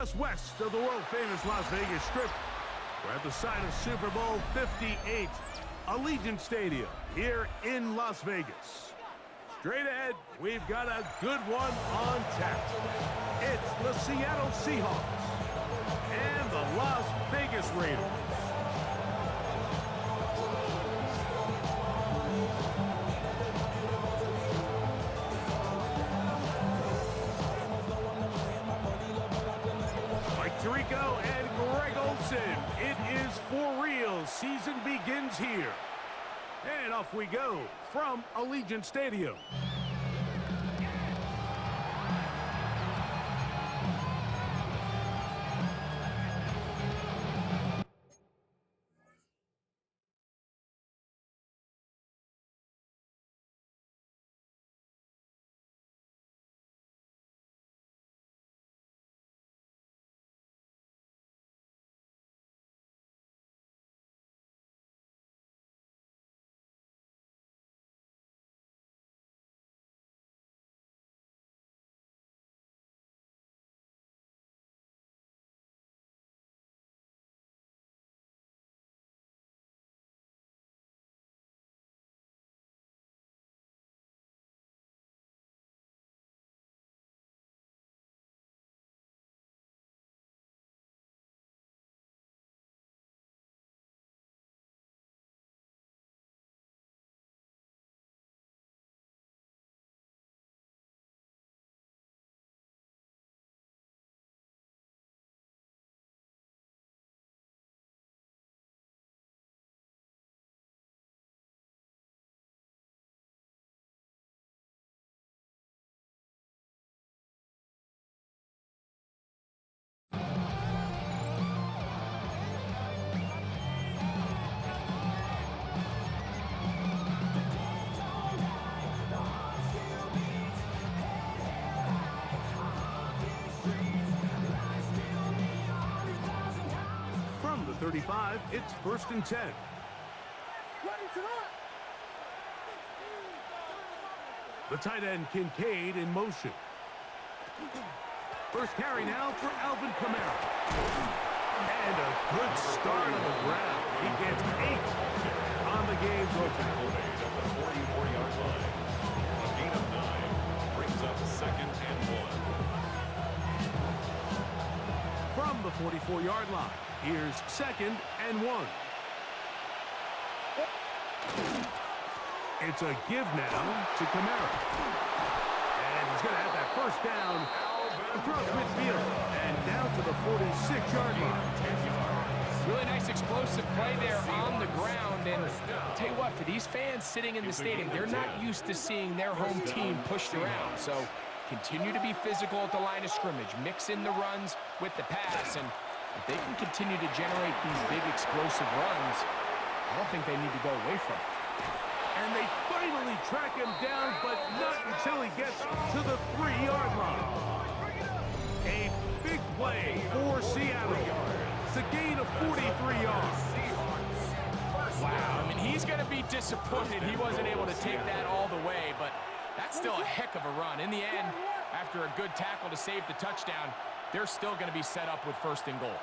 Just west of the world-famous Las Vegas Strip, we're at the site of Super Bowl 58, Allegiant Stadium, here in Las Vegas. Straight ahead, we've got a good one on tap. It's the Seattle Seahawks and the Las Vegas Raiders. Tirico and Greg Olsen. It is for real. Season begins here. And off we go from Allegiant Stadium. From the 35, it's 1st and 10. The tight end Kincaid in motion. First carry now for Alvin Kamara. And a good start on the ground. He gets 8 on the game's opener. At the 44-yard line. A gain of 9 brings up 2nd and 1. From the 44-yard line, here's 2nd and 1. It's a give now to Kamara. And he's going to have that first down across midfield and down to the 46-yard line. Really nice explosive play there on the ground. And I'll tell you what, for these fans sitting in the stadium, they're not used to seeing their home team pushed around. So continue to be physical at the line of scrimmage. Mix in the runs with the pass. And if they can continue to generate these big explosive runs, I don't think they need to go away from it. And they finally track him down, but not until he gets to the 3-yard line. A big play for Seattle. It's a gain of 43 yards. Wow, I mean, he's going to be disappointed he wasn't able to take that all the way, but that's still a heck of a run. In the end, after a good tackle to save the touchdown, they're still going to be set up with 1st and goal.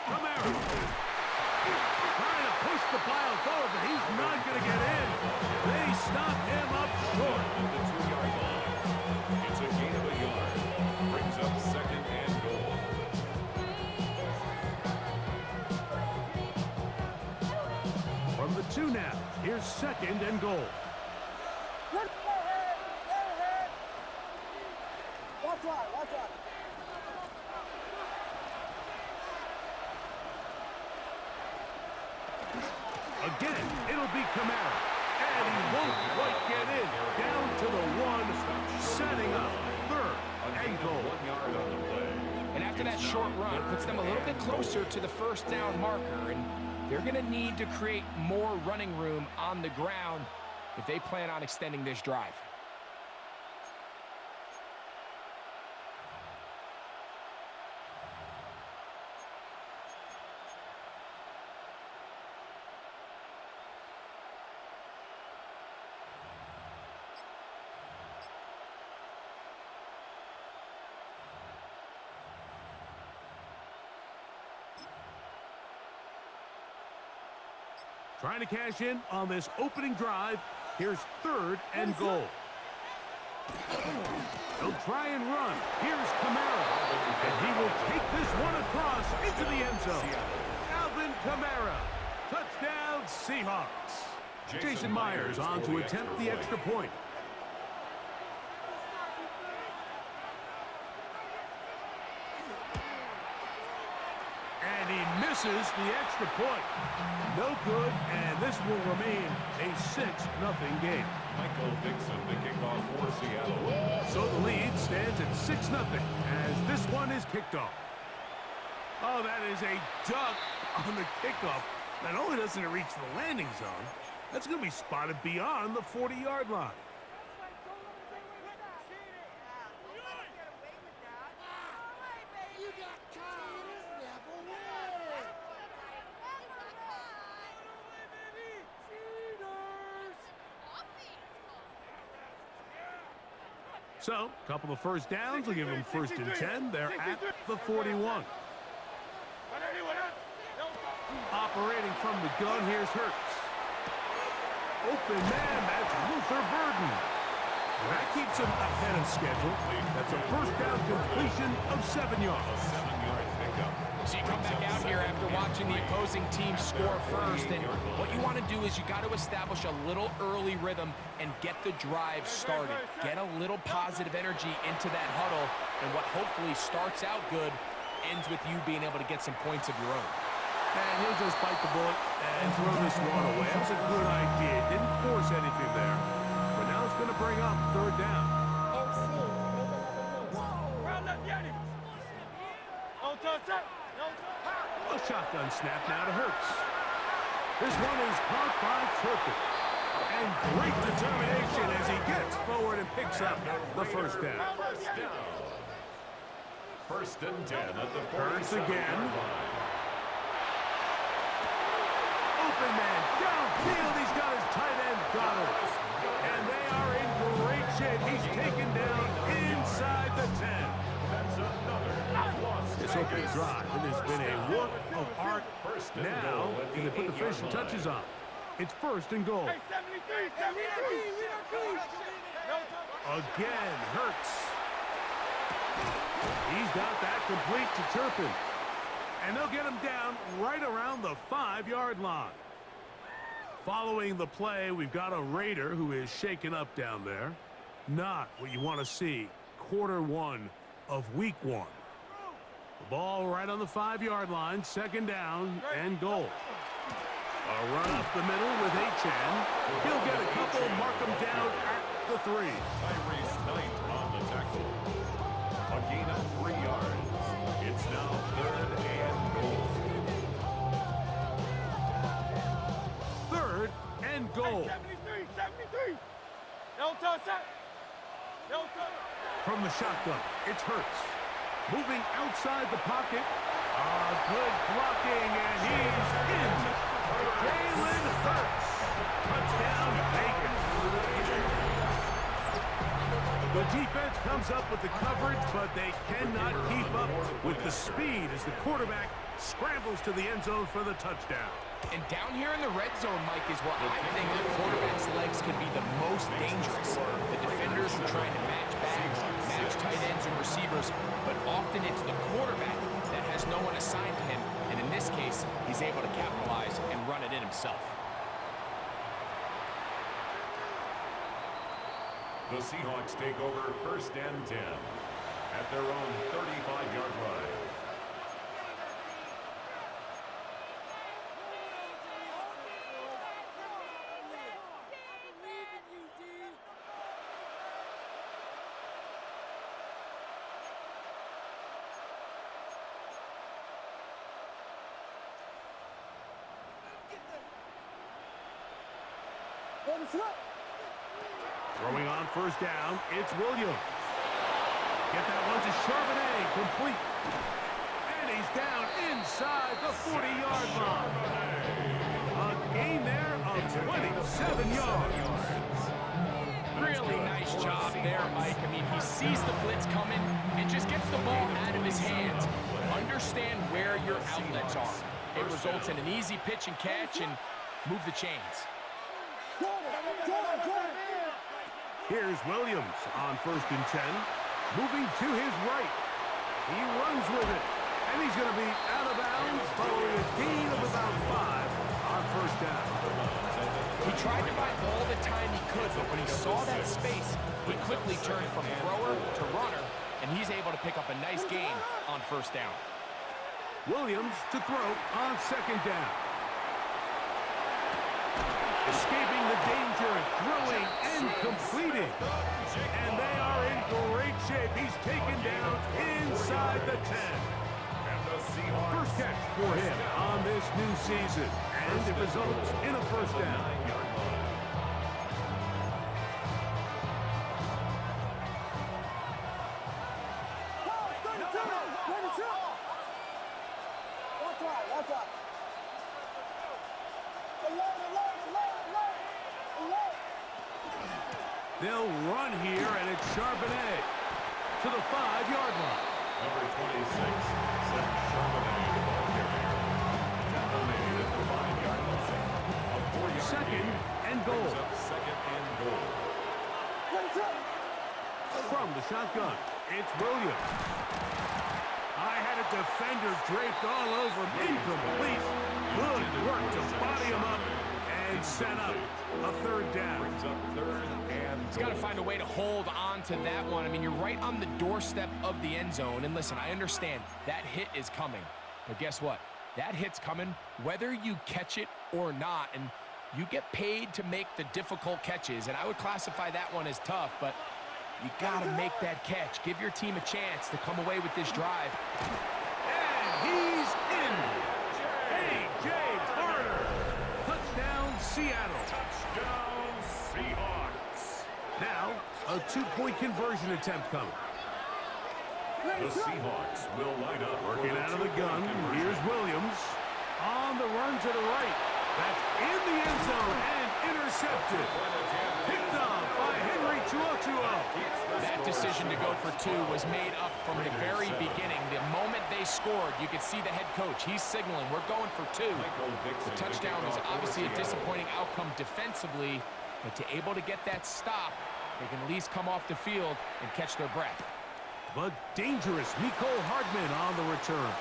Kamara trying to push the pile forward, but he's not going to get in. They stop him up short. At the 2-yard line. It's a gain of a yard. Brings up 2nd and goal. From the 2 now, here's 2nd and goal. Watch out. Again, it'll be Kamara. And he won't quite get in. Down to the 1, setting up 3rd and goal. 1 yard on the play. And after that short run, puts them a little bit closer to the 1st down marker. And they're going to need to create more running room on the ground if they plan on extending this drive. Trying to cash in on this opening drive. Here's 3rd and goal. He'll try and run. Here's Kamara. And he will take this one across into the end zone. Alvin Kamara. Touchdown, Seahawks. Jason Myers on to attempt the extra point. And he misses the extra point. No good, and this will remain a 6-0 game. Michael Dixon, the kickoff for Seattle. So the lead stands at 6-0 as this one is kicked off. Oh, that is a duck on the kickoff. Not only doesn't it reach the landing zone, that's going to be spotted beyond the 40-yard line. So, a couple of first downs will give them 1st and 10. They're at the 41. Operating from the gun, here's Hurts. Open man, that's Luther Burden. And that keeps him ahead of schedule. That's a 1st down completion of 7 yards. A 7-yard pickup. So you come back out here after watching the opposing team score first, and what you want to do is you got to establish a little early rhythm and get the drive started. Get a little positive energy into that huddle, and what hopefully starts out good ends with you being able to get some points of your own. And he'll just bite the bullet and throw this one away. That was a good idea. Didn't force anything there. But now it's going to bring up 3rd down. A shotgun snap now to Hurts. This one is caught by Turpin. And great determination as he gets forward and picks up the 1st down. 1st and 10 at the Hurts 47-yard again. line. Open man, downfield, he's got his tight end Goddard. And they are in great shape. He's taken down inside the 10. That's another Las This opening Vegas. drive, it has been a work of art. 1st and Now, goal at can they put the 8-yard finishing line. touches on? It's 1st and goal. Again, Hurts. He's got that complete to Turpin. And they'll get him down right around the 5-yard line. Following the play, we've got a Raider who is shaken up down there. Not what you want to see. Quarter 1 of week 1. The ball right on the 5-yard line. 2nd down and goal. A run up the middle with Achan. He'll get a couple, mark him down at the 3. Tyrese Knight on the tackle. A gain of 3 yards. It's now 3rd and goal. 3rd and goal. From the shotgun, it's Hurts. Moving outside the pocket. Good blocking, and he's in. Jalen Hurts. Touchdown, Vegas. The defense comes up with the coverage, but they cannot keep up with the speed as the quarterback scrambles to the end zone for the touchdown. And down here in the red zone, Mike, is where I think the quarterback's legs can be the most dangerous. The defenders are trying to match backs, match tight ends and receivers, but often it's the quarterback that has no one assigned to him, and in this case, he's able to capitalize and run it in himself. The Seahawks take over 1st and 10 at their own 35-yard line. Throwing on 1st down, it's Williams. Get that one to Charbonnet, complete. And he's down inside the 40-yard line. A gain there of 27 yards. Really nice job there, Mike. I mean, he sees the blitz coming and just gets the ball out of his hands. Understand where your outlets are. It results in an easy pitch and catch, and move the chains. Here's Williams on 1st and 10. Moving to his right. He runs with it. And he's going to be out of bounds following a gain of about 5 on 1st down. He tried to buy all the time he could, but when he saw that space, he quickly turned from thrower to runner, and he's able to pick up a nice gain on 1st down. Williams to throw on 2nd down. Escaping the danger, throwing and completing. And they are in great shape. He's taken down inside the 10. First catch for him on this new season. And it results in a 1st down. They'll run here, and it's Charbonnet to the 5-yard line. Number 26, Seth Charbonnet, the ball carrier. Tackle made at the 5-yard line. A 4-yard Second and goal. Second and goal. From the shotgun, it's Williams. I had a defender draped all over him. Incomplete. Good work to body him up and set up a 3rd down. Brings up 3rd and He's got to find a way to hold on to that one. I mean, you're right on the doorstep of the end zone. And listen, I understand that hit is coming. But guess what? That hit's coming whether you catch it or not. And you get paid to make the difficult catches. And I would classify that one as tough, but you got to make that catch. Give your team a chance to come away with this drive. And he's in. A.J. Barter. Touchdown, Seattle. touchdown, Seahawks. Now, a 2-point conversion attempt coming. The Seahawks will line up. Working out of the gun. Here's Williams. On the run to the right. That's in the end zone and intercepted. Picked off by Henry Tuotuo. That decision to go for 2 was made up from the very beginning. The moment they scored, you could see the head coach. He's signaling, we're going for 2. The touchdown was obviously a disappointing outcome defensively, but to able to get that stop, they can at least come off the field and catch their breath. But dangerous Mecole Hardman on the return.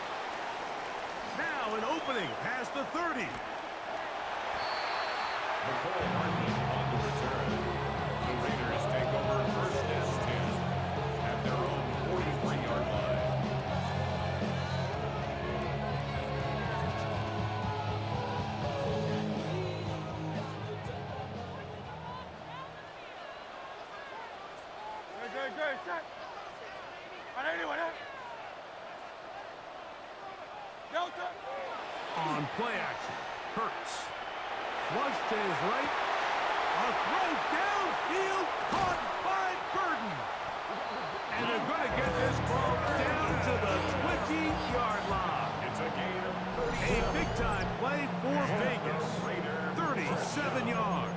Now an opening past the 30. Mecole Hardman on the return. The Raiders take over 1st and 10 at their own 43-yard line. On play action, Hurts. Flush to his right. A throw downfield caught by Burden. And they're going to get this ball down to the 20-yard line. It's a gain of 30. A big-time play for Vegas. 37 yards.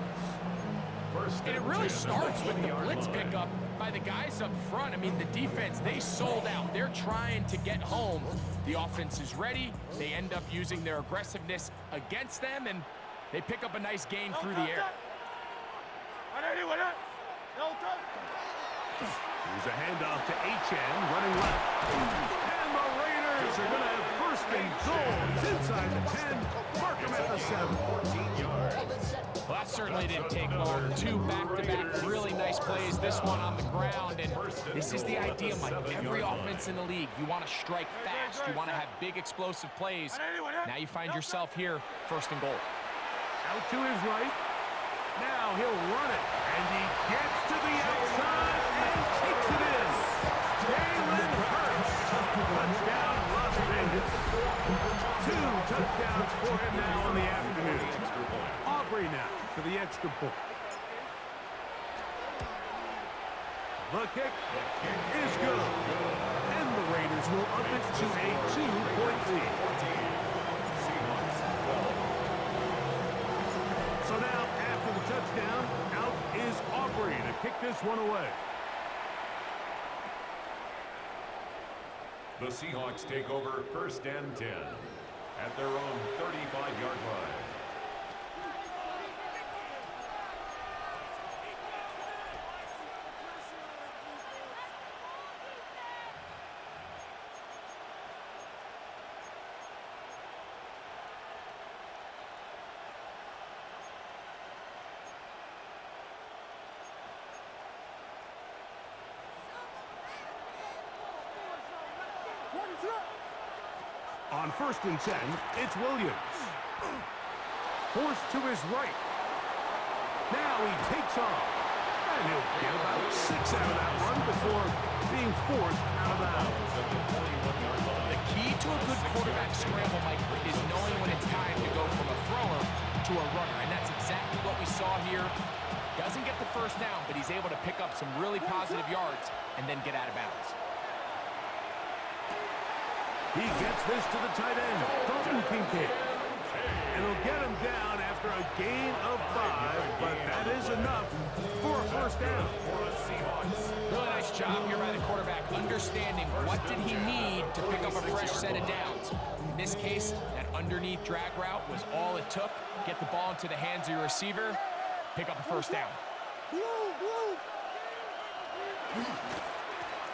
And it really starts with the blitz pickup by the guys up front. I mean, the defense, they sold out. They're trying to get home. The offense is ready. They end up using their aggressiveness against them, and they pick up a nice gain through the air. Here's a handoff to Achane, running left. And the Raiders are going to have 1st and goal. It's inside the 10. Mark him at the 7. 14 yards. Well, that certainly didn't take long. 2 back-to-back really nice plays. This one on the ground, and this is the idea, Mike. Every offense in the league, you want to strike fast. You want to have big, explosive plays. Now you find yourself here, 1st and goal. Out to his right. Now he'll run it. And he gets to the outside and takes it in. Jalen Hurts. Touchdown, Las Vegas. 2 touchdowns for him now on the afternoon. Aubrey now for the extra point. The kick is good. And the Raiders will up it to a 2-point lead. So now, after the touchdown, out is Aubrey to kick this one away. The Seahawks take over 1st and 10 at their own 35-yard line. On 1st and 10, it's Williams. Forced to his right. Now he takes off. And he'll get about 6 out of that run before being forced out of bounds. The key to a good quarterback scramble, Mike, is knowing when it's time to go from a thrower to a runner. And that's exactly what we saw here. Doesn't get the first down, but he's able to pick up some really positive yards and then get out of bounds. He gets this to the tight end, Dalton Kincaid. And he'll get him down after a gain of 5, but that is enough for a first down. Really nice job here by the quarterback, understanding what did he need to pick up a fresh set of downs. In this case, that underneath drag route was all it took. Get the ball into the hands of your receiver, pick up a first down.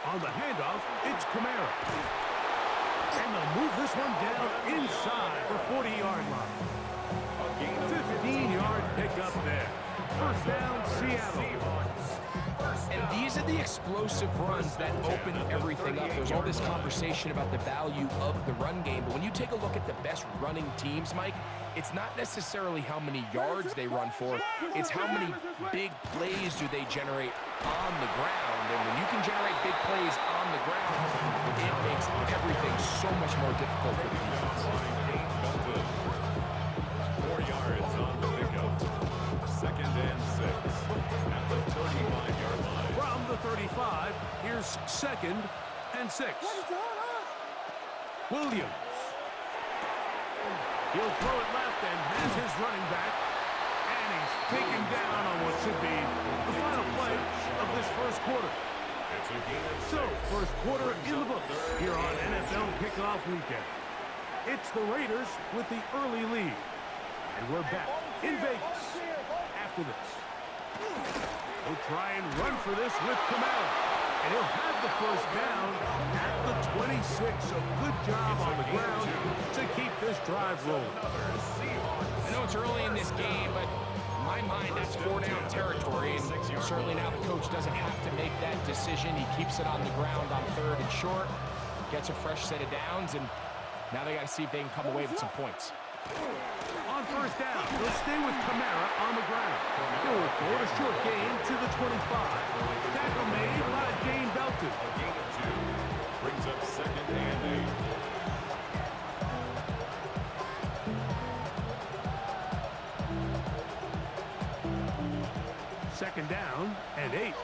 On the handoff, it's Kamara. And they'll move this one down inside the 40-yard line. 15-yard pickup there. First down, Seattle. And these are the explosive runs that open everything up. There's all this conversation about the value of the run game, but when you take a look at the best running teams, Mike, it's not necessarily how many yards they run for, it's how many big plays do they generate on the ground. And when you can generate big plays on the ground, it makes everything so much more difficult for the defense. 4 yards on the pickup. 2nd and 6 at the 35-yard line. From the 35, here's 2nd and 6. Williams. He'll throw it left and has his running back. And he's taken down on what should be the final play of this first quarter. So, first quarter in the books here on NFL Kickoff Weekend. It's the Raiders with the early lead. And we're back in Vegas after this. He'll try and run for this with Kamara. And he'll have the first down at the 26. So good job on the ground to keep this drive rolling. I know it's early in this game, but in my mind, that's 4-down territory. And certainly now the coach doesn't have to make that decision. He keeps it on the ground on 3rd and short, gets a fresh set of downs, and now they got to see if they can come away with some points. On first down, they'll stay with Kamara on the ground. He'll report a short gain to the 25. Tackle made by Dane Belton. A gain of 2 brings up 2nd and 8. Second down and 8.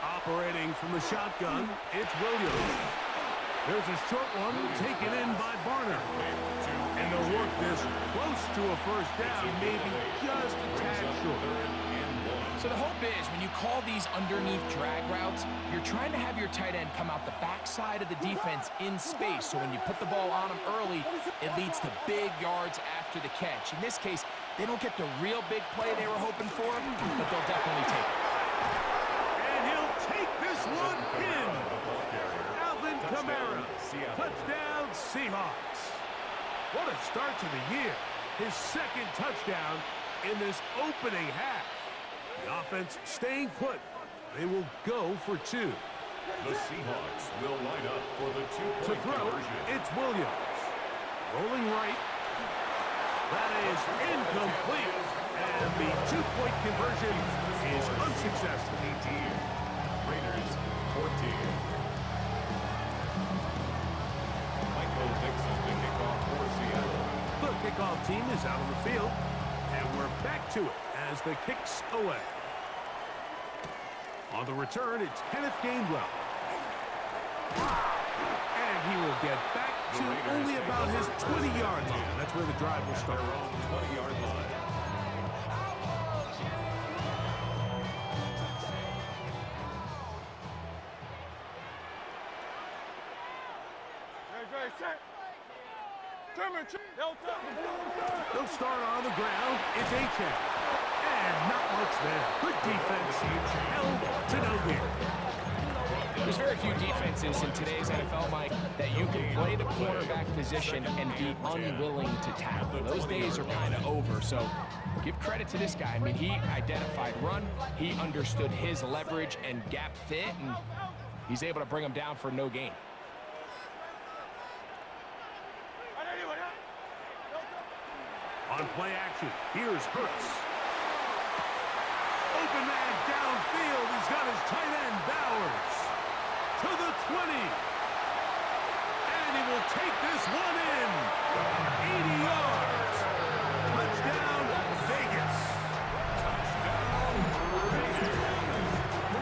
Operating from the shotgun, it's Williams. There's a short one taken in by Barner. And they'll work this close to a first down, maybe just a tad short. So the hope is when you call these underneath drag routes, you're trying to have your tight end come out the backside of the defense in space. So when you put the ball on him early, it leads to big yards after the catch. In this case, they don't get the real big play they were hoping for, but they'll definitely take it. And he'll take this one in. Alvin Kamara. Touchdown, Seahawks. What a start to the year. His 2nd touchdown in this opening half. The offense staying put. They will go for 2. The Seahawks will line up for the 2-point To throw, conversion. it's Williams. Rolling right. That is incomplete. And the 2-point conversion is unsuccessful. 18. Raiders 14. Michael Dixon to kick off for Seattle. The kickoff team is out on the field. And we're back to it as the kicks away. On the return, it's Kenneth Gainwell. And he will get back to only about his 20-yard line. That's where the drive will start. 20-yard line. They'll start on the ground. It's A-Chain. And not much there. Good defense. Held to no gain. There's very few defenses in today's NFL, Mike, that you can play the quarterback position and be unwilling to tackle. Those days are kind of over, so give credit to this guy. I mean, he identified run, he understood his leverage and gap fit, and He's able to bring him down for no gain. On play action, here's Hurts. Open man downfield. He's got his tight end, Bowers. To the 20. And he will take this one in. 80 yards. Touchdown, Vegas.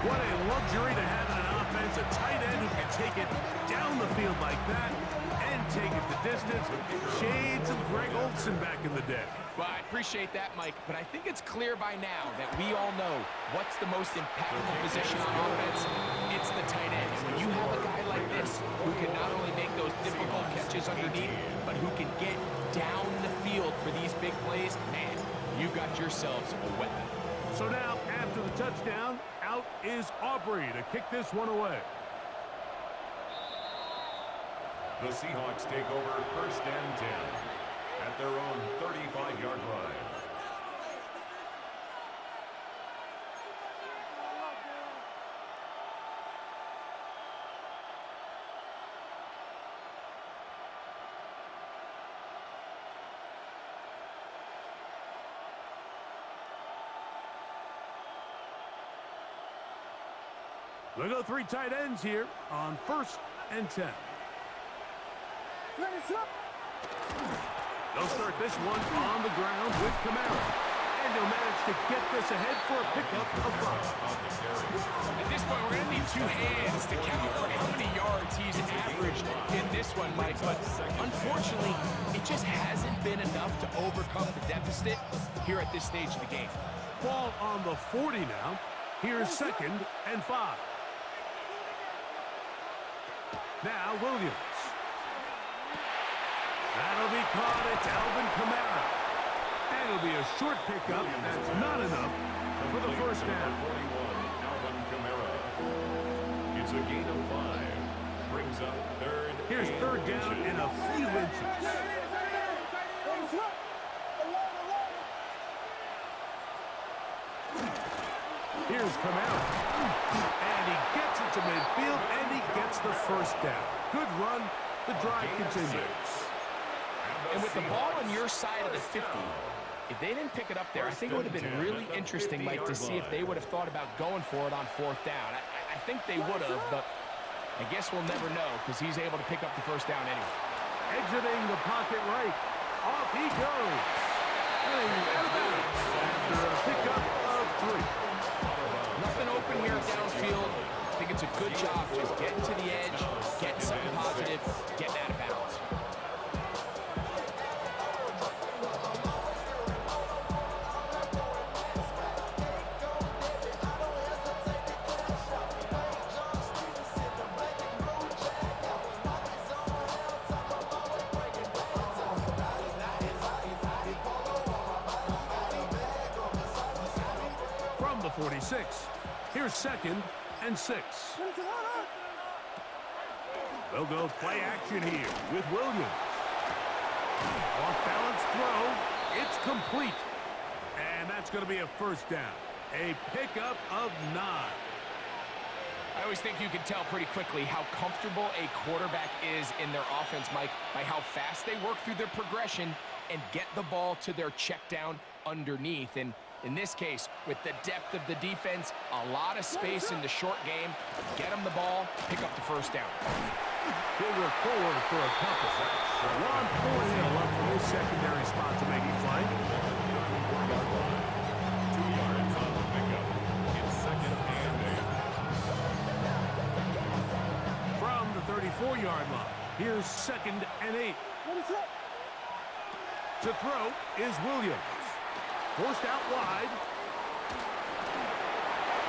What a luxury to have in an offense. A tight end who can take it down the field like that and take it the distance. Shades of Greg Olsen back in the day. Well, I appreciate that, Mike, but I think it's clear by now that we all know what's the most impactful position on offense. It's the tight end. When you have a guy like this who can not only make those difficult catches underneath, but who can get down the field for these big plays, man, you got yourselves a weapon. So now, after the touchdown, out is Aubrey to kick this one away. The Seahawks take over 1st and 10 at their own 35-yard line. They'll go 3 tight ends here on 1st and 10. They'll start this one on the ground with Kamara. And they'll manage to get this ahead for a pickup of 5. At this point, we're going to need 2 hands to count for how many yards he's averaged in this one, Mike. But unfortunately, it just hasn't been enough to overcome the deficit here at this stage of the game. Ball on the 40 now. Here's 2nd and 5. Now Williams. That'll be caught. It's Alvin Kamara. And it'll be a short pickup. That's not enough for the 1st down. 41, Alvin Kamara. It's a gain of 5. Brings up 3rd. Here's 3rd down in a few inches. Here's Kamara. And he gets it to midfield, and he gets the 1st down. Good run. The drive continues. And with the ball on your side of the 50, if they didn't pick it up there, I think it would have been really interesting, Mike, to see if they would have thought about going for it on 4th down. I think they would have, but I guess we'll never know because he's able to pick up the 1st down anyway. Exiting the pocket right. Off he goes. And he's out of bounds after a pickup of 3. Nothing open here downfield. I think it's a good job just getting to the edge, getting something positive, getting out of bounds. From the 46, here's 2nd and 6. They'll go play action here with Williams. Off balance throw. It's complete. And that's going to be a 1st down. A pickup of 9. I always think you can tell pretty quickly how comfortable a quarterback is in their offense, Mike, by how fast they work through their progression and get the ball to their check down underneath. And in this case, with the depth of the defense, a lot of space in the short game, get them the ball, pick up the 1st down. He'll work forward for a couple. Ron Thornhill up for his secondary spot to make it play. 2 yards on the pickup. It's 2nd and 8. From the 34-yard line, here's 2nd and 8. To throw is Williams. Forced out wide.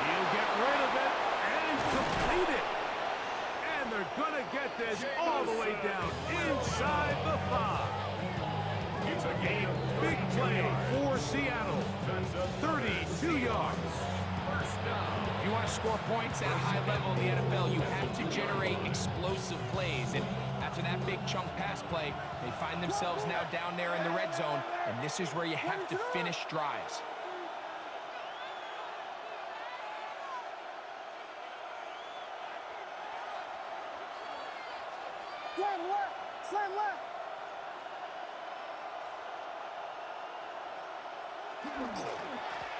He'll get rid of it and complete it. And they're going to get this all the way down inside the 5. It's a game big play for Seattle. 32 yards. If you want to score points at a high level in the NFL, you have to generate explosive plays. And after that big chunk pass play, they find themselves now down there in the red zone, and this is where you have to finish drives. Slam left. Slam left.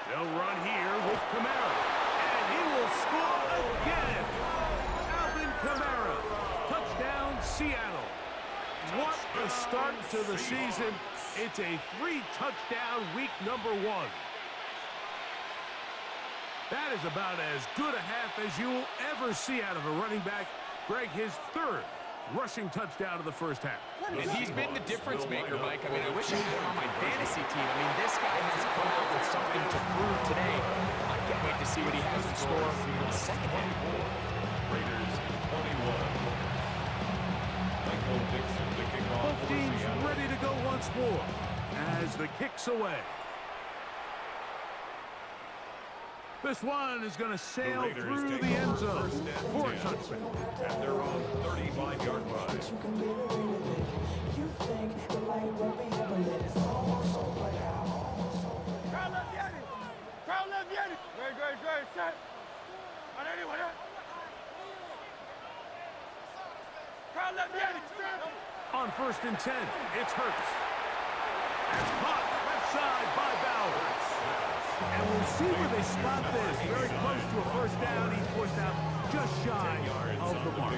They'll run here with Kamara. And he will score again. Alvin Kamara. Touchdown, Seattle. What a start to the season. It's a 3-touchdown week number 1. That is about as good a half as you will ever see out of a running back. Greg, his 3rd rushing touchdown of the first half. And he's been the difference maker, Mike. I mean, I wish I had him on my fantasy team. I mean, this guy has come out with something to prove today. I can't wait to see what he has in store for the second half. Raiders 21. Michael Dixon to kick off. Both teams ready to go once more as the kick's away. This one is going to sail through the end zone for a touchdown. At their own 35-yard line. Crowd left Yanni. Crowd left Yanni. Great. Set. On anyone else? Crowd left Yanni. On 1st and 10, it's Hurts. That's caught left side by Bowers. And we'll see where they spot this. Very close to a first down. He's forced out just shy of the mark.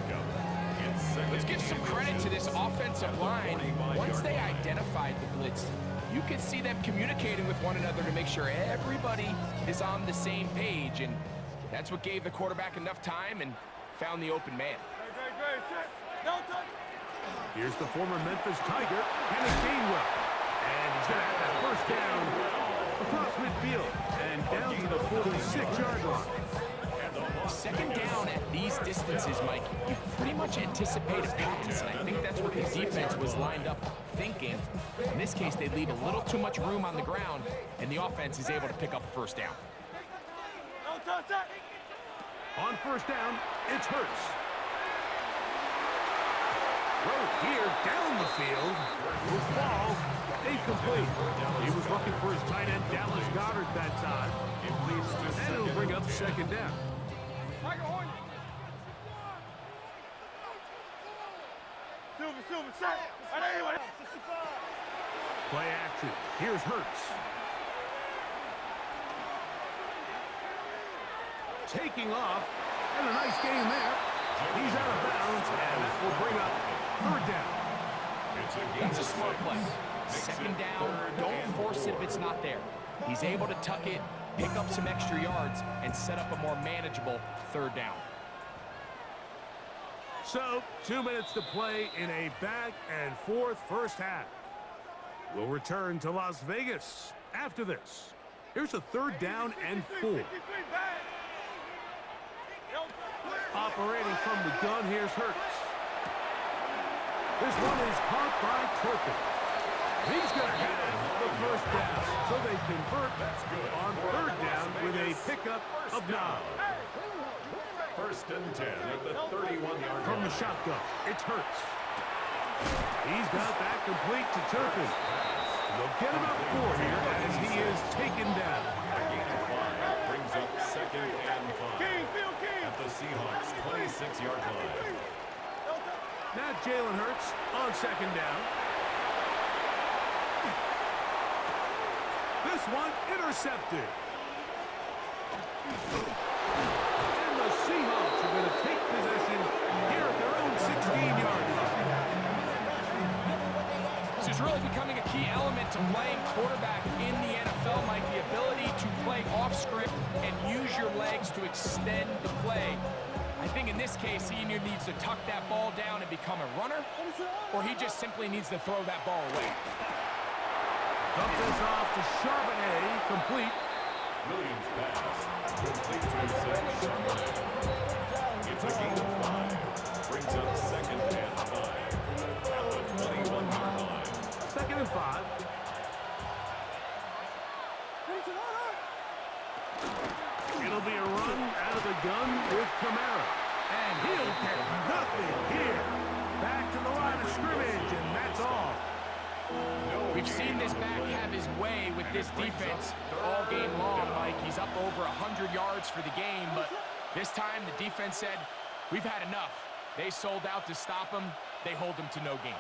Let's give some credit to this offensive line. Once they identified the blitz, you could see them communicating with one another to make sure everybody is on the same page. And that's what gave the quarterback enough time and found the open man. Great. Set. No touch. Here's the former Memphis Tiger, Kenneth Gainwell. And he's going to have that first down across midfield and down to the 46-yard line. Second down at these distances, Mike, you pretty much anticipate a pass, and I think that's what the defense was lined up thinking. In this case, they leave a little too much room on the ground, and the offense is able to pick up a first down. No touch. Set. On first down, it's Hurts. Throw here down the field. Will fall. Incomplete. He was looking for his tight end, Dallas Goedert, that time. And it'll bring up second down. Silver, set. On anyone else? Play action. Here's Hurts. Taking off. And a nice game there. He's out of bounds, and that will bring up third down. That's a smart play. Second down, don't force it if it's not there. He's able to tuck it, pick up some extra yards, and set up a more manageable third down. So, 2 minutes to play in a back-and-forth first half. We'll return to Las Vegas after this. Here's a 3rd down and 4. Operating from the gun, here's Hurts. This one is caught by Turpin. He's going to have the first down, so they convert on 3rd down with a pickup of 9. 1st and 10 at the 31-yard From the line. shotgun, it's Hurts. He's got that complete to Turpin. They'll get him up 4 here as he is taken down. A gain of 5 brings up 2nd and 5 at the Seahawks 26-yard line. Now Jalen Hurts on 2nd down. This one intercepted. And the Seahawks are going to take possession here at their own 16-yard line. This is really becoming a key element to playing quarterback in the NFL, Mike. The ability to play off script and use your legs to extend the play. I think in this case, he either needs to tuck that ball down and become a runner, or he just simply needs to throw that ball away. Dump this off to Charbonnet, complete. Williams pass complete to Charbonnet. It's a gain of 5. Brings up 2nd and 5 at the 21-yard line. 2nd and 5. It'll be a run out of the gun with Kamara. And he'll get nothing here. Back to the line of scrimmage, and that's all. We've seen this back have his way with this defense all game long, Mike. He's up over 100 yards for the game, but this time the defense said, we've had enough, They sold out to stop him. They hold him to no gain.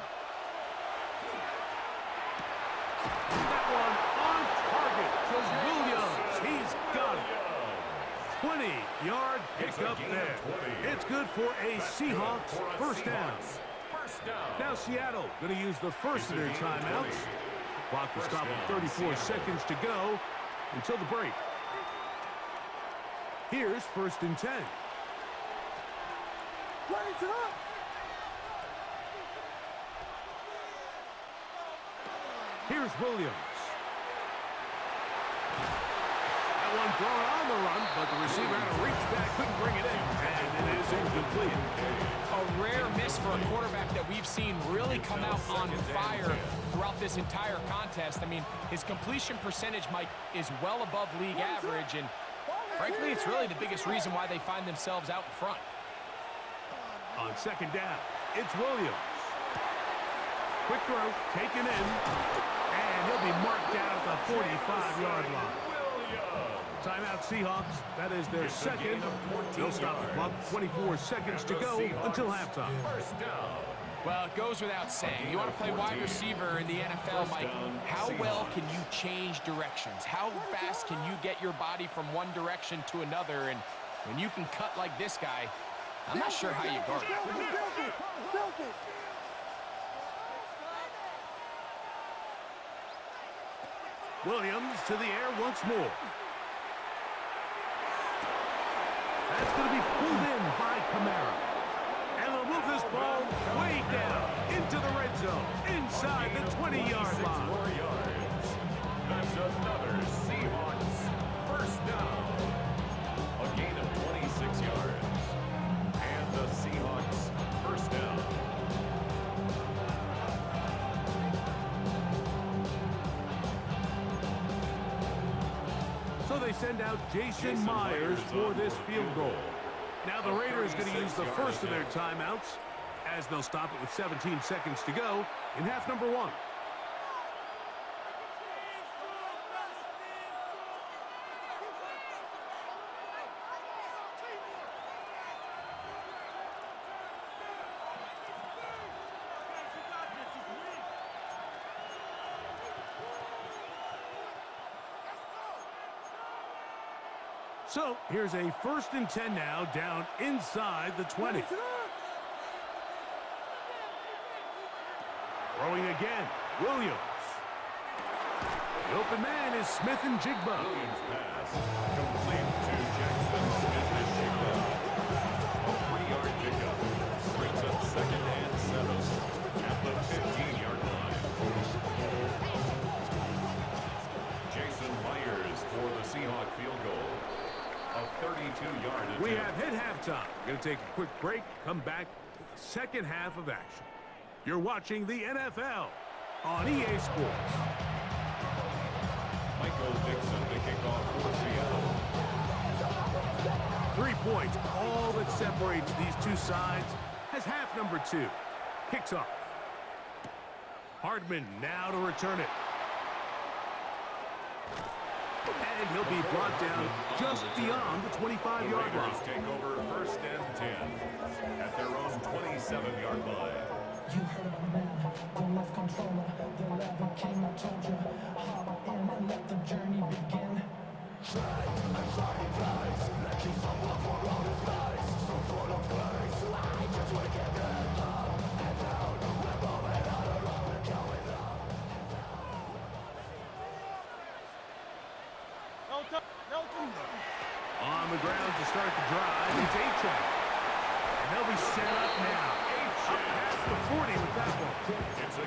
That one on target to Williams. He's got it. 20-yard pickup there. It's good for a Seahawks first down. Now Seattle going to use the first of their timeouts. Clock will stop with 34 seconds to go until the break. Here's 1st and 10. Raise it up. Here's Williams. That one thrown on the run, but the receiver had to reach back, couldn't bring it in, and it is incomplete. A rare miss for a quarterback that we've seen really come out on fire throughout this entire contest. I mean, his completion percentage, Mike, is well above league average, and frankly, it's really the biggest reason why they find themselves out in front. On 2nd down, it's Williams. Quick throw, taken in, and he'll be marked down at the 45-yard line. Timeout Seahawks. That is their second. They'll stop the clock. 24 seconds to go until halftime. Well, it goes without saying. You want to play wide receiver in the NFL, Mike, how well can you change directions? How fast can you get your body from one direction to another? And when you can cut like this guy, I'm not sure how you guard it. Williams to the air once more. That's going to be pulled in by Kamara. And they'll move this ball way down into the red zone, inside the 20-yard line. That's another Seahawks first down. A gain of 26 yards. And the Seahawks first down. So they send out Jason Myers for this field goal. Now the Raiders going to use the first of their timeouts as they'll stop it with 17 seconds to go in half number 1. So here's a 1st and 10 now, down inside the 20. Throwing again, Williams. The open man is Smith and Jigba. Williams pass complete to Jackson Smith and Jigba. A 3-yard pickup brings up 2nd and 7 at the 15-yard line. Jason Myers for the Seahawk field goal. A 32-yard attempt. We have hit halftime. Going to take a quick break, come back with the second half of action. You're watching the NFL on EA Sports. Michael Dixon to kick off for Seattle. 3 points, all that separates these two sides, as half number 2 kicks off. Hardman now to return it. And he'll be brought down just beyond the 25-yard line. Raiders take over 1st and 10 at their own 27-yard line. You heard of a man, the left controller, the lever king, I told you. Hop in and let the journey begin. On the ground to start the drive, it's A-Track. And they'll be set up now. Up past the 40 with that one. It's a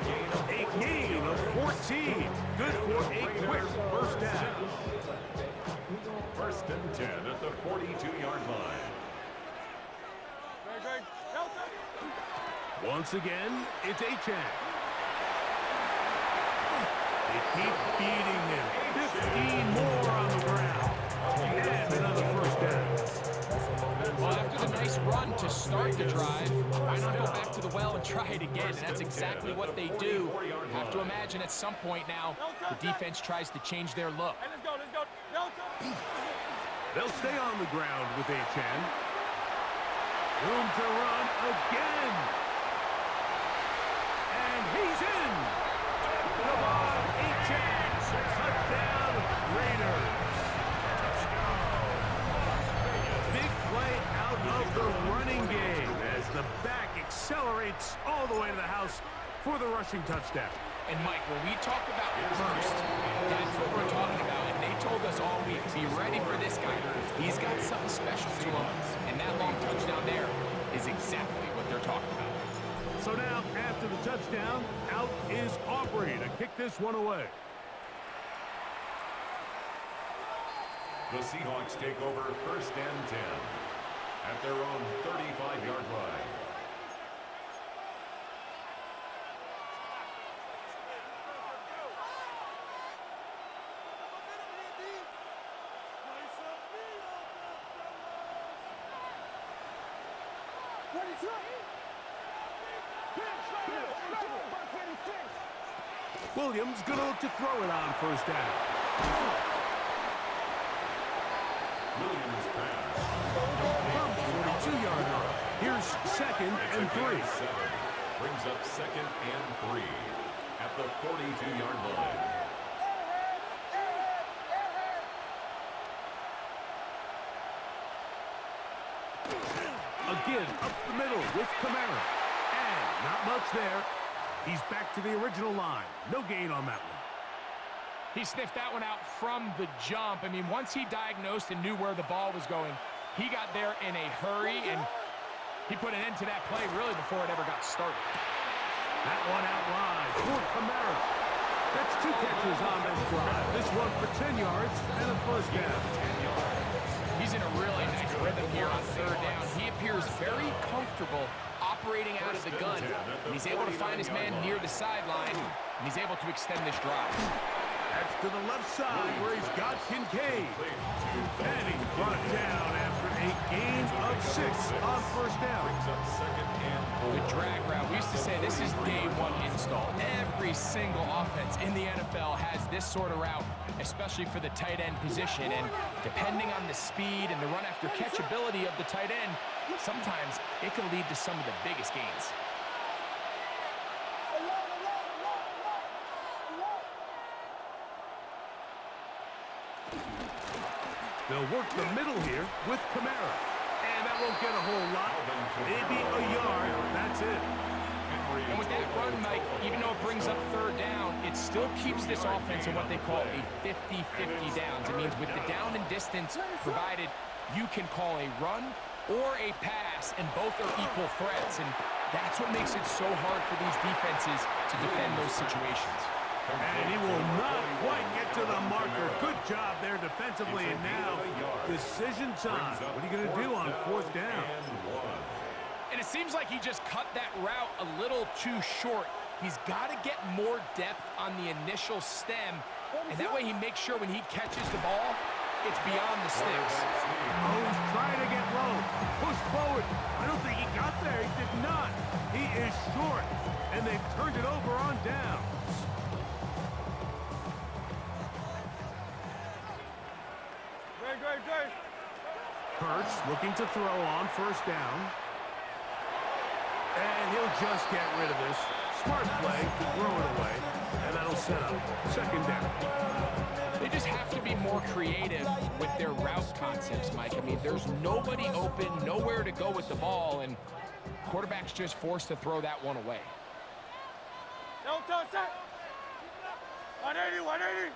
gain of 14. Good for a quick first down. 1st and 10 at the 42-yard line. Once again, it's A-Track. They keep feeding him. 15 more on the ground. And another first down. Well, after the nice run to start the drive, why not go back to the well and try it again? And that's exactly what they do. Have to imagine at some point now, the defense tries to change their look. They'll stay on the ground with A-Chan. Room to run again. And he's in. Come on, chance. Touchdown, Raiders. Big play out of the running game as the back accelerates all the way to the house for the rushing touchdown. And Mike, when we talk about burst, that's what we're talking about. And they told us all week, be ready for this guy. He's got something special to him. And that long touchdown there is exactly what they're talking about. So now, after the touchdown, out is Aubrey to kick this one away. The Seahawks take over 1st and 10 at their own 35-yard line. Williams gonna look to throw it on 1st down. Williams pass. From 42-yard line. Here's 2nd and 3. Brings up 2nd and 3 at the 42-yard line. Again, up the middle with Kamara. And not much there. He's back to the original line. No gain on that one. He sniffed that one out from the jump. I mean, once he diagnosed and knew where the ball was going, he got there in a hurry, and he put an end to that play really before it ever got started. That one out wide for Kamara. That's 2 catches on this drive. This one for 10 yards and a 1st down. He's in a really nice rhythm here on 3rd down. He appears very comfortable operating out of the gun, and he's able to find his man near the sideline, and he's able to extend this drive. That's to the left side where he's got Kincaid. And he's brought down after a gain of 6 on 1st down. The drag route, we used to say this is day 1 install. Every single offense in the NFL has this sort of route, especially for the tight end position. And depending on the speed and the run after catch ability of the tight end, sometimes it can lead to some of the biggest gains. They'll work the middle here with Kamara. And that won't get a whole lot. Maybe a yard. That's it. And with that run, Mike, even though it brings up 3rd down, it still keeps this offense in what they call a 50-50 downs. It means with the down and distance provided, you can call a run or a pass, and both are equal threats. And that's what makes it so hard for these defenses to defend those situations. And he will not quite get to the marker. Good job there defensively. And now, decision time. What are you going to do on 4th down? And it seems like he just cut that route a little too short. He's got to get more depth on the initial stem, and that way he makes sure when he catches the ball, it's beyond the sticks. Oh, he's trying to get low. Push forward. I don't think he got there. He did not. He is short, and they've turned it over on downs. Hurts looking to throw on 1st down. And he'll just get rid of this. Smart play to throw it away. And that'll set up 2nd down. They just have to be more creative with their route concepts, Mike. I mean, there's nobody open, nowhere to go with the ball, and quarterback's just forced to throw that one away. No touch that. 180, 180.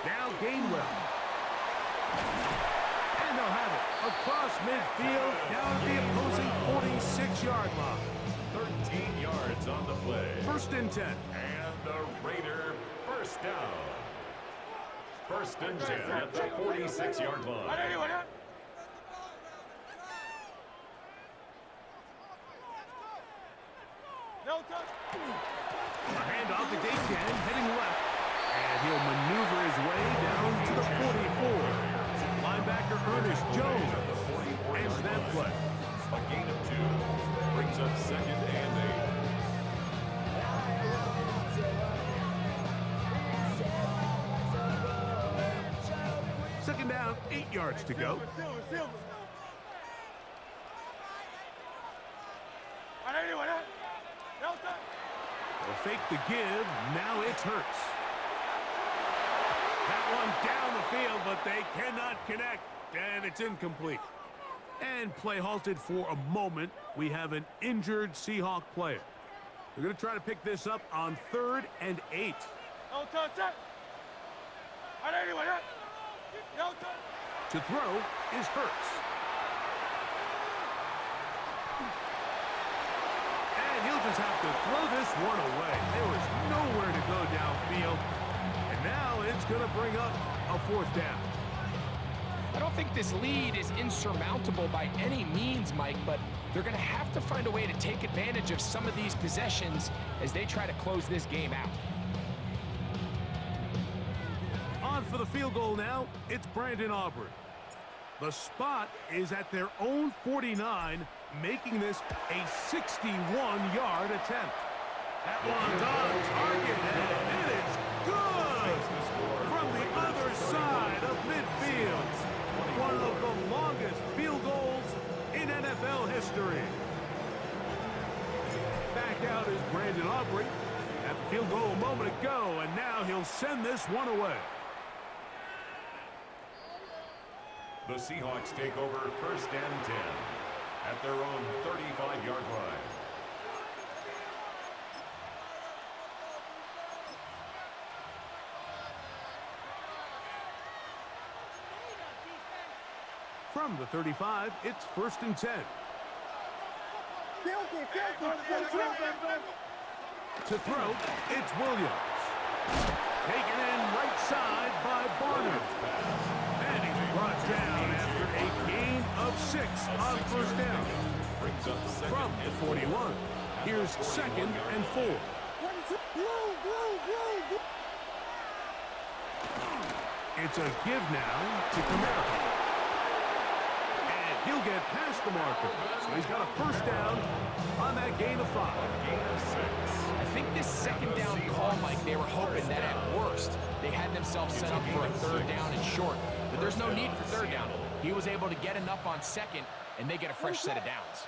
Now Gainwell. And they'll have it across midfield down at the opposing 46-yard line. 13 yards on the play. 1st and 10. And the Raider 1st down. 1st and 10 at the 46-yard line. A handoff to Dayton, heading left. And he'll maneuver his way down to the 44. Linebacker Ernest Jones ends that play. A gain of 2 brings up 2nd and 8. Second down, 8 yards to go. Silver. On anyone, eh? No time. They'll fake the give. Now it's Hurts. That one down the field, but they cannot connect, and it's incomplete. And play halted for a moment. We have an injured Seahawk player. They're going to try to pick this up on 3rd and 8. No touch, eh? On anyone, eh? No touch. To throw is Hurts. And he'll just have to throw this one away. There was nowhere to go downfield. And now it's going to bring up a 4th down. I don't think this lead is insurmountable by any means, Mike, but they're going to have to find a way to take advantage of some of these possessions as they try to close this game out. On for the field goal now, it's Brandon Aubrey. The spot is at their own 49, making this a 61-yard attempt. That one's on target, and it is good from the other side of midfield. One of the longest field goals in NFL history. Back out is Brandon Aubrey. At the field goal a moment ago, and now he'll send this one away. The Seahawks take over 1st and 10 at their own 35-yard line. From the 35, it's 1st and 10. To throw, it's Williams. Taken in right side by Barnard. And he's brought down after a gain of 6 on 1st down. From the 41, here's 2nd and 4. It's a give now to Kamara. He'll get past the marker. So he's got a 1st down on that gain of 5. I think this 2nd down call, Mike, they were hoping that at worst they had themselves set up for a 3rd down and short. But there's no need for 3rd down. He was able to get enough on 2nd, and they get a fresh set of downs.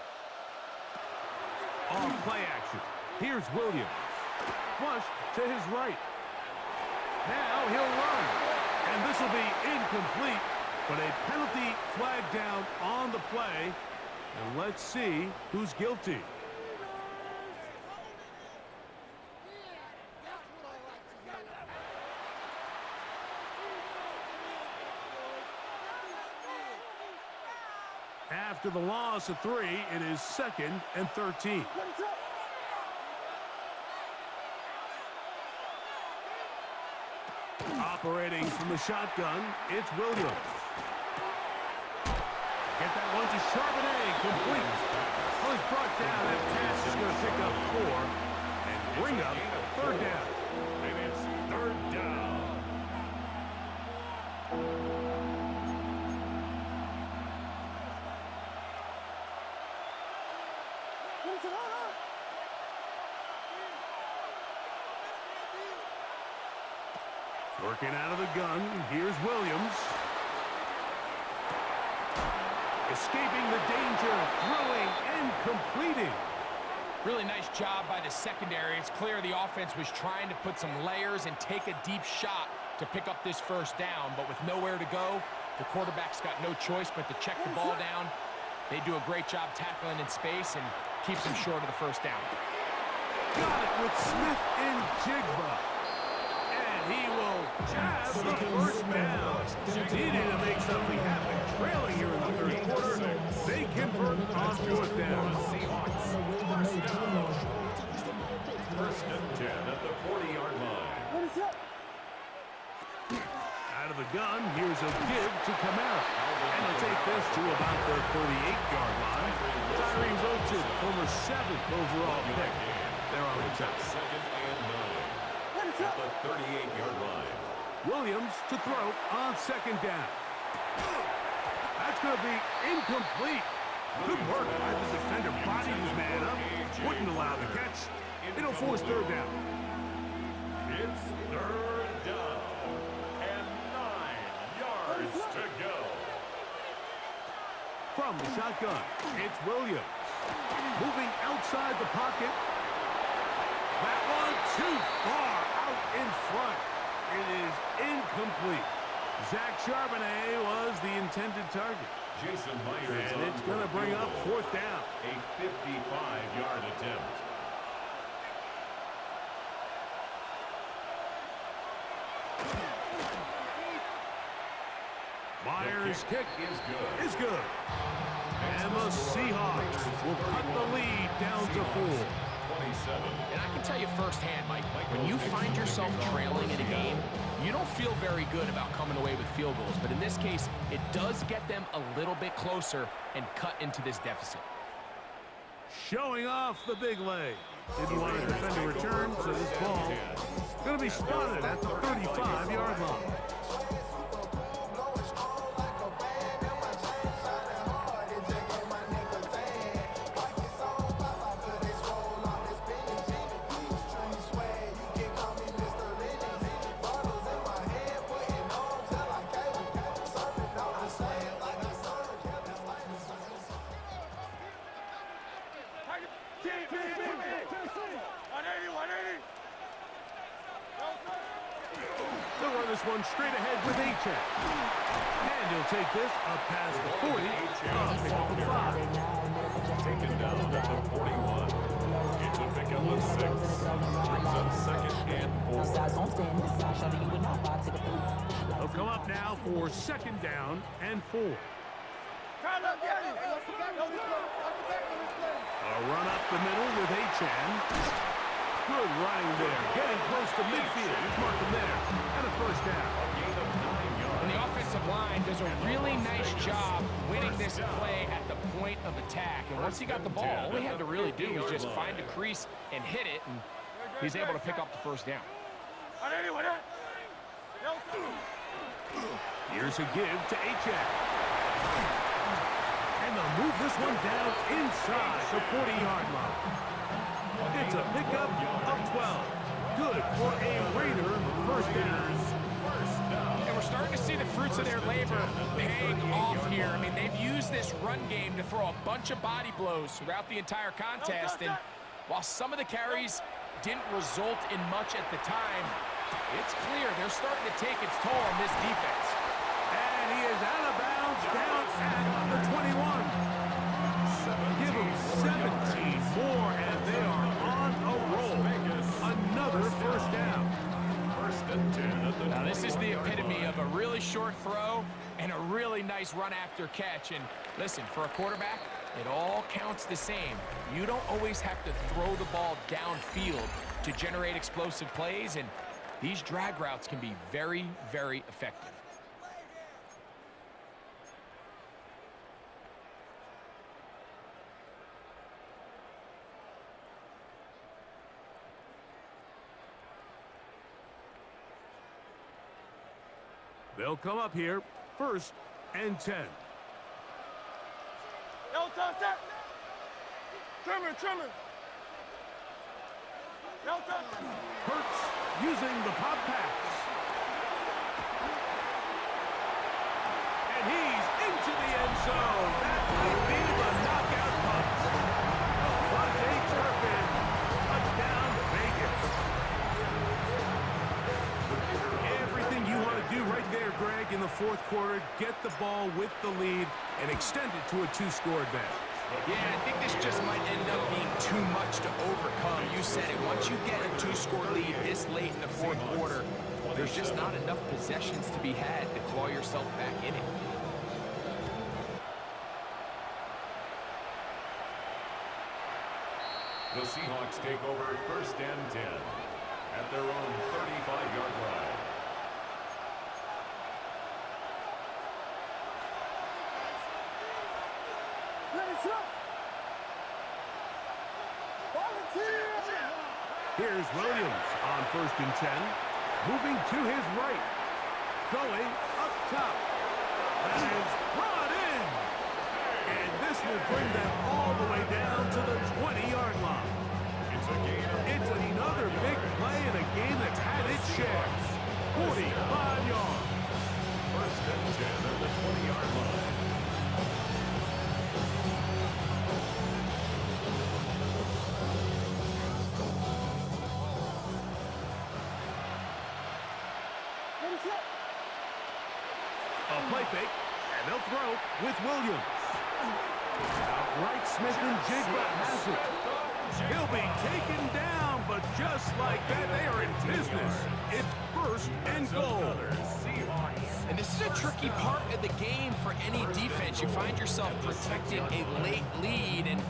Off play action. Here's Williams. Flushed to his right. Now he'll run. And this will be incomplete. But a penalty flag down on the play. And let's see who's guilty. After the loss of 3, it is 2nd and 13. Operating from the shotgun, it's Williams. Get that one to Charbonnet, complete. Well, he's brought down. That pass is going to pick up 4 and bring up 3rd down. And it's 3rd down. Working out of the gun, here's Williams. Escaping the danger, throwing and completing. Really nice job by the secondary. It's clear the offense was trying to put some layers and take a deep shot to pick up this 1st down, but with nowhere to go, the quarterback's got no choice but to check the ball down. They do a great job tackling in space and keeps him short of the 1st down. Got it with Smith and Jigba. And he will have the 1st down. Needing to make something happen. Trailing here in the 3rd quarter. They convert on 4th down. Seahawks 1st down. 1st and 10 at the 40-yard line. Out of the gun, here's a give to Kamara. And he'll take this to about the 38-yard line. Tyree Roach, former 7th overall pick. They're on the top. 2nd and 9 at the 38-yard line. Williams to throw on 2nd down. That's going to be incomplete. Good work by the defender. Bodied his man up. Wouldn't allow the catch. It'll force 3rd down. It's 3rd down and 9 yards from the shotgun. It's Williams. Moving outside the pocket. That one too far out in front. It is incomplete. Zach Charbonnet was the intended target. Jason Myers, and it's going to bring up fourth down. A 55-yard attempt. Myers' kick is good. And the Seahawks will cut the lead down to 4. 27. And I can tell you firsthand, Mike, when you find yourself trailing in a game, you don't feel very good about coming away with field goals. But in this case, it does get them a little bit closer and cut into this deficit. Showing off the big leg. Didn't want to defend a return, so this ball is going to be spotted at the 35-yard line. They'll run this one straight ahead with Achan. And he'll take this up past the 40. Pick up the 5. Taken down at the 41. It's a pickup of 6. Brings up second and 4. They'll come up now for second down and 4. A run up the middle with Achan. Good running there. Getting close to midfield. He's marking there. And a first down. And the offensive line does a really nice job winning this play at the point of attack. And once he got the ball, all he had to really do was just find a crease and hit it. And he's able to pick up the first down. Here's a give to Achan. And they'll move this one down inside the 40-yard line. It's a pickup of 12. Good for a Raider first down. And we're starting to see the fruits of their labor paying off here. I mean, they've used this run game to throw a bunch of body blows throughout the entire contest. And while some of the carries didn't result in much at the time, it's clear they're starting to take its toll on this defense. And he is out of bounds down at the 21. Give him 17 more, and they are on a roll. Another first down. First and 10. Now, this is the epitome of a really short throw and a really nice run after catch. And listen, for a quarterback, it all counts the same. You don't always have to throw the ball downfield to generate explosive plays, and these drag routes can be very, very effective. They'll come up here, first and 10. Trimmer. Hurts using the pop pass. And he's into the end zone. That might be the knockout punch. Vontae Turpin. Touchdown, Vegas. Everything you want to do right there, Greg, in the fourth quarter. Get the ball with the lead and extend it to a 2-score advantage. Yeah, I think this just might end up being too much to overcome. You said it. Once you get a 2-score lead this late in the fourth quarter, there's just not enough possessions to be had to claw yourself back in it. The Seahawks take over first and 10 at their own 35-yard line. Here's Williams on first and 10. Moving to his right. Going up top. That is brought in. And this will bring them all the way down to the 20-yard line. It's another big play in a game that's had its shares. 45 yards. First and 10 at the 20-yard line. A play fake, and they'll throw with Williams. Outright Smith and Jigba has it. He'll be taken down, but just like that, they are in business. It's first and goal. And this is a tricky part of the game for any defense. You find yourself protecting a late lead, and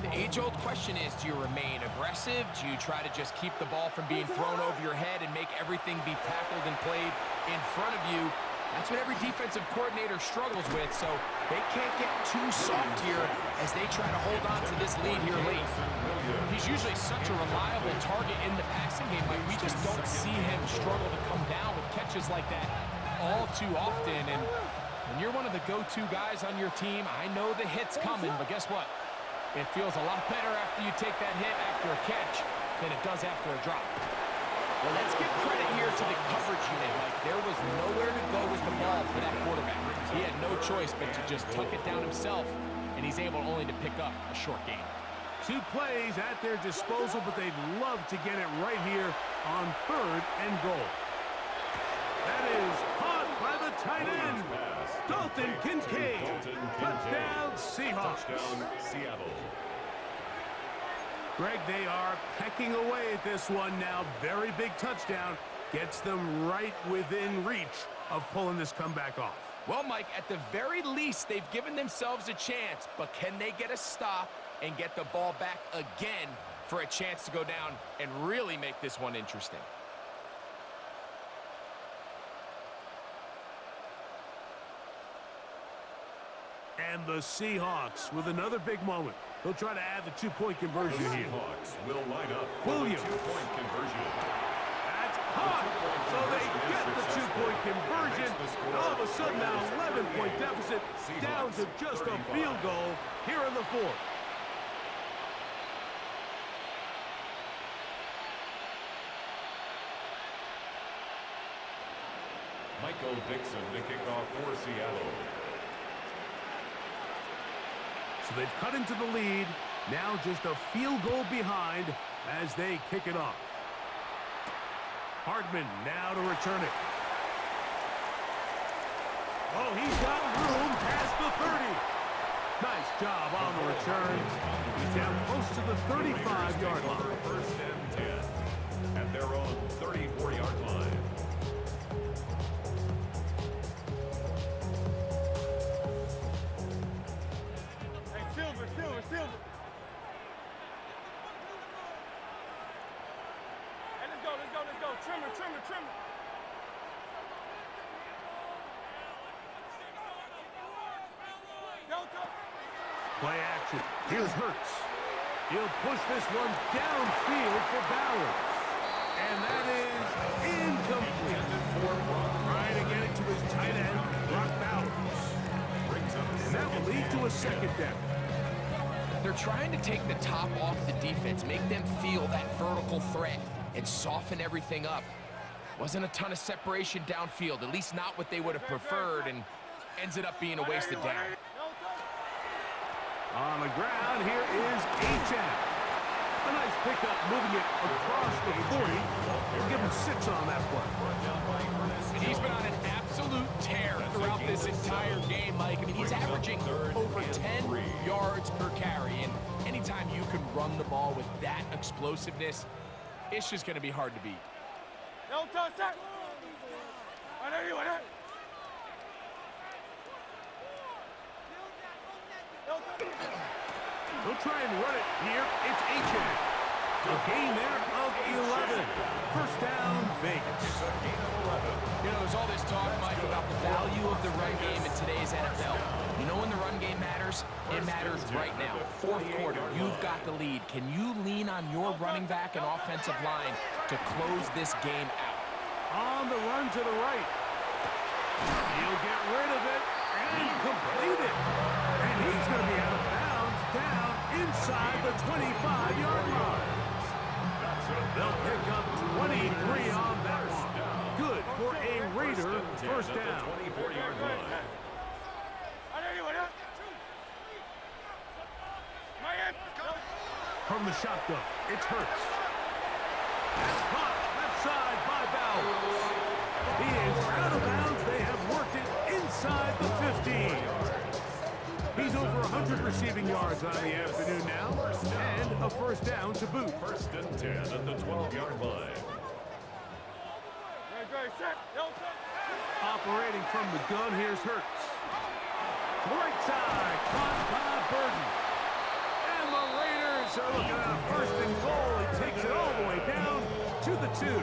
the age-old question is, do you remain aggressive? Do you try to just keep the ball from being thrown over your head and make everything be tackled and played in front of you? That's what every defensive coordinator struggles with, so they can't get too soft here as they try to hold on to this lead here late. He's usually such a reliable target in the passing game, but we just don't see him struggle to come down with catches like that all too often. And when you're one of the go-to guys on your team, I know the hit's coming, but guess what? It feels a lot better after you take that hit after a catch than it does after a drop. Well, let's give credit here to the coverage unit. Like, there was nowhere to go with the ball for that quarterback. He had no choice but to just tuck it down himself, and he's able only to pick up a short gain. 2 plays at their disposal, but they'd love to get it right here on 3rd and goal. That is caught by the tight end, Dalton Kincaid. Touchdown, Seahawks. Touchdown, Seattle. Greg, they are pecking away at this one now. Very big touchdown. Gets them right within reach of pulling this comeback off. Well, Mike, at the very least, they've given themselves a chance, but can they get a stop and get the ball back again for a chance to go down and really make this one interesting? And the Seahawks with another big moment. They'll try to add the 2-point conversion here. Seahawks will line up for the Williams. 2-point conversion. That's caught. So they get the 2-point conversion. And all of a sudden now 11-point deficit down to just a field goal here in the 4th. Michael Dixon to kick off for Seattle. So they've cut into the lead. Now just a field goal behind as they kick it off. Hardman now to return it. Oh, he's got room past the 30. Nice job on the return. He's down close to the 35-yard line. First and 10 at their own 34-yard line. Silver. Hey, let's go. Trimmer. Go. Play action. Here's Hurts. He'll push this one downfield for Bowers. And that is incomplete. Trying to get it to his tight end, Brock Bowers. And that will lead to a 2nd down. They're trying to take the top off the defense, make them feel that vertical threat, and soften everything up. Wasn't a ton of separation downfield, at least not what they would have preferred, and ended up being a wasted down. On the ground, here is H.M. A nice pickup, moving it across the 40. We'll give him 6 on that play. And he's been on an absolute tear throughout this entire game, Mike. I mean, he's averaging over 10 yards per carry. And anytime you can run the ball with that explosiveness, it's just going to be hard to beat. No touch that. He'll try and run it here. It's H.M. A gain there of 11. First down, Vegas. You know, there's all this talk, Mike, about the value of the run game in today's NFL. You know when the run game matters? It matters right now. 4th quarter, you've got the lead. Can you lean on your running back and offensive line to close this game out? On the run to the right. He'll get rid of it and complete it. And he's going to be out of bounds down inside the 25-yard line. They'll pick up 23 on that one. Good for a Raider first down. 24-yard line. From the shotgun, it's Hurts. That's caught left side by Bowers. He is 100 receiving yards on the afternoon now, and a first down to boot. First and 10 at the 12-yard line. Operating from the gun, here's Hurts. Right side, caught by Burton. And the Raiders are looking at a first and goal. He takes it all the way down to the 2. 10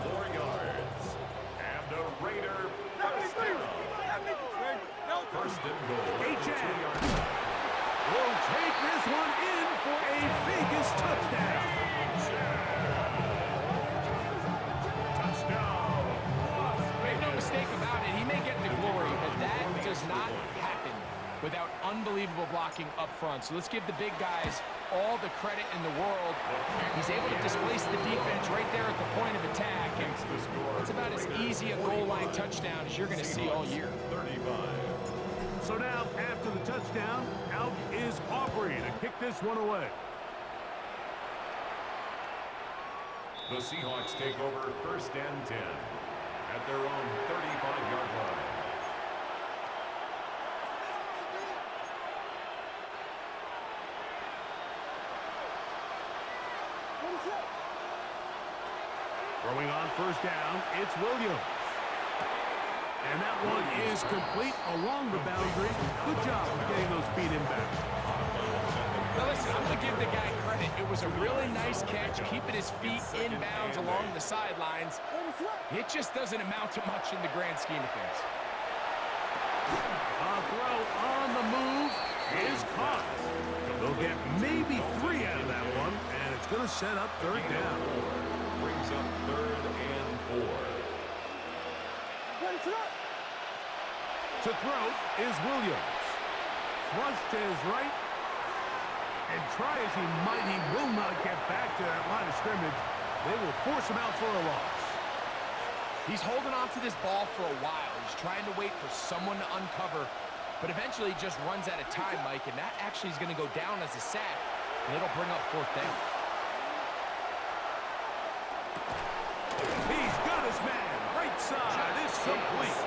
more yards. And a Raider first down. First and goal. H.A. will take this one in for a Vegas touchdown. Touchdown. Make no mistake about it, he may get the glory, but that does not happen without unbelievable blocking up front. So let's give the big guys all the credit in the world. He's able to displace the defense right there at the point of attack, and it's about as easy a goal line touchdown as you're going to see all year. 35. So now, after the touchdown, out is Aubrey to kick this one away. The Seahawks take over first and 10 at their own 35-yard line. Throwing on first down, it's Williams. And that one is complete along the boundary. Good job of getting those feet in back. Now listen, I'm going to give the guy credit. It was a really nice catch, keeping his feet in bounds along the sidelines. It just doesn't amount to much in the grand scheme of things. A throw on the move is caught. They'll get maybe 3 out of that one, and it's going to set up third down. Brings up third and 4. To throw is Williams. Flush to his right. And try as he might, he will not get back to that line of scrimmage. They will force him out for a loss. He's holding on to this ball for a while. He's trying to wait for someone to uncover, but eventually he just runs out of time, Mike, and that actually is going to go down as a sack, and it'll bring up fourth down. He's got his man. Right side is complete.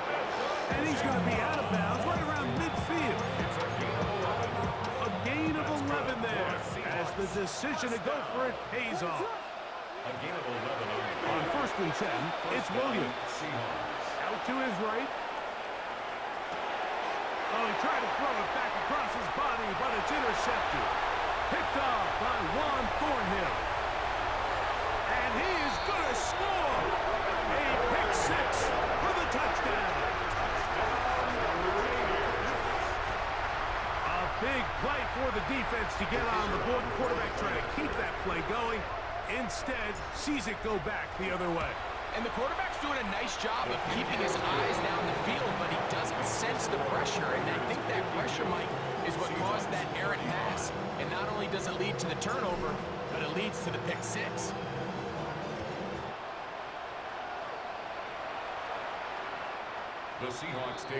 And he's going to be out of bounds right around midfield. A gain of 11 there as the decision to go for it pays off. A gain of 11 On first and 10, it's Williams. Out to his right. Oh, he tried to throw it back across his body, but it's intercepted. Picked off by Juan Thornhill. And he is going to score. A pick 6 for the touchdown. A big play for the defense to get on the board. Quarterback trying to keep that play going. Instead, sees it go back the other way. And the quarterback's doing a nice job of keeping his eyes down the field, but he doesn't sense the pressure. And I think that pressure, Mike, is what caused that errant pass. And not only does it lead to the turnover, but it leads to the pick 6. The Seahawks take